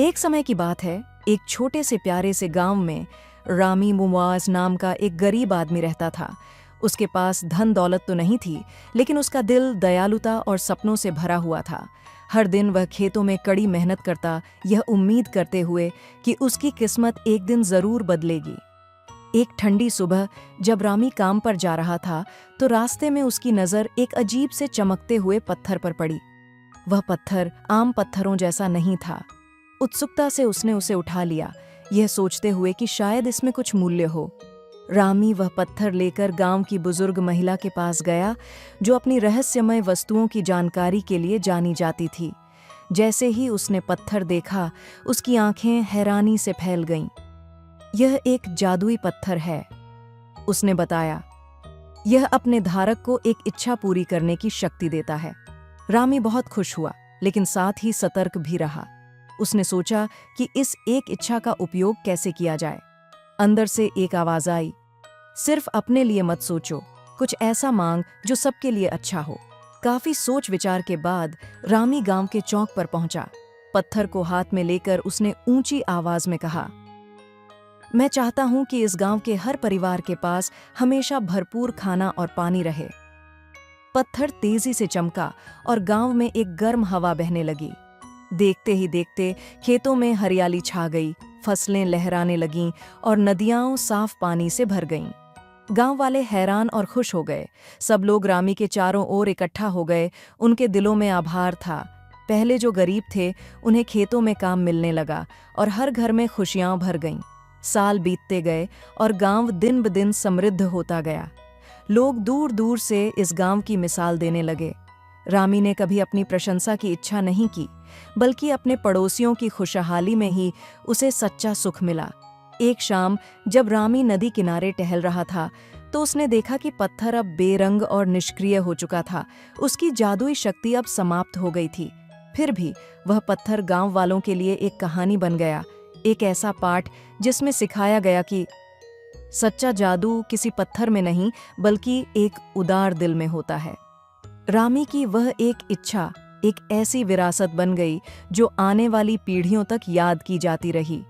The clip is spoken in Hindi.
एक समय की बात है, एक छोटे से प्यारे से गांव में रामी मुवाज नाम का एक गरीब आदमी रहता था। उसके पास धन दौलत तो नहीं थी, लेकिन उसका दिल दयालुता और सपनों से भरा हुआ था। हर दिन वह खेतों में कड़ी मेहनत करता, यह उम्मीद करते हुए कि उसकी किस्मत एक दिन जरूर बदलेगी। एक ठंडी सुबह जब रामी काम पर जा रहा था, तो रास्ते में उसकी नज़र एक अजीब से चमकते हुए पत्थर पर पड़ी। वह पत्थर आम पत्थरों जैसा नहीं था। उत्सुकता से उसने उसे उठा लिया, यह सोचते हुए कि शायद इसमें कुछ मूल्य हो। रामी वह पत्थर लेकर गांव की बुजुर्ग महिला के पास गया, जो अपनी रहस्यमय वस्तुओं की जानकारी के लिए जानी जाती थी। जैसे ही उसने पत्थर देखा, उसकी आंखें हैरानी से फैल गईं। यह एक जादुई पत्थर है, उसने बताया। यह अपने धारक को एक इच्छा पूरी करने की शक्ति देता है। रामी बहुत खुश हुआ, लेकिन साथ ही सतर्क भी रहा। उसने सोचा कि इस एक इच्छा का उपयोग कैसे किया जाए। अंदर से एक आवाज आई, सिर्फ अपने लिए मत सोचो, कुछ ऐसा मांग जो सबके लिए अच्छा हो। काफी सोच विचार के बाद रामी गांव के चौक पर पहुंचा। पत्थर को हाथ में लेकर उसने ऊंची आवाज में कहा, मैं चाहता हूं कि इस गांव के हर परिवार के पास हमेशा भरपूर खाना और पानी रहे। पत्थर तेजी से चमका और गांव में एक गर्म हवा बहने लगी। देखते ही देखते खेतों में हरियाली छा गई, फसलें लहराने लगीं और नदियां साफ पानी से भर गईं। गांव वाले हैरान और खुश हो गए। सब लोग रामी के चारों ओर इकट्ठा हो गए। उनके दिलों में आभार था। पहले जो गरीब थे, उन्हें खेतों में काम मिलने लगा और हर घर में खुशियां भर गईं। साल बीतते गए और गांव दिन ब दिन समृद्ध होता गया। लोग दूर दूर से इस गांव की मिसाल देने लगे। रामी ने कभी अपनी प्रशंसा की इच्छा नहीं की, बल्कि अपने पड़ोसियों की खुशहाली में ही उसे सच्चा सुख मिला। एक शाम जब रामी नदी किनारे टहल रहा था, तो उसने देखा कि पत्थर अब बेरंग और निष्क्रिय हो चुका था। उसकी जादुई शक्ति अब समाप्त हो गई थी। फिर भी वह पत्थर गांव वालों के लिए एक कहानी बन गया, एक ऐसा पाठ जिसमें सिखाया गया कि सच्चा जादू किसी पत्थर में नहीं, बल्कि एक उदार दिल में होता है। रामी की वह एक इच्छा एक ऐसी विरासत बन गई जो आने वाली पीढ़ियों तक याद की जाती रही।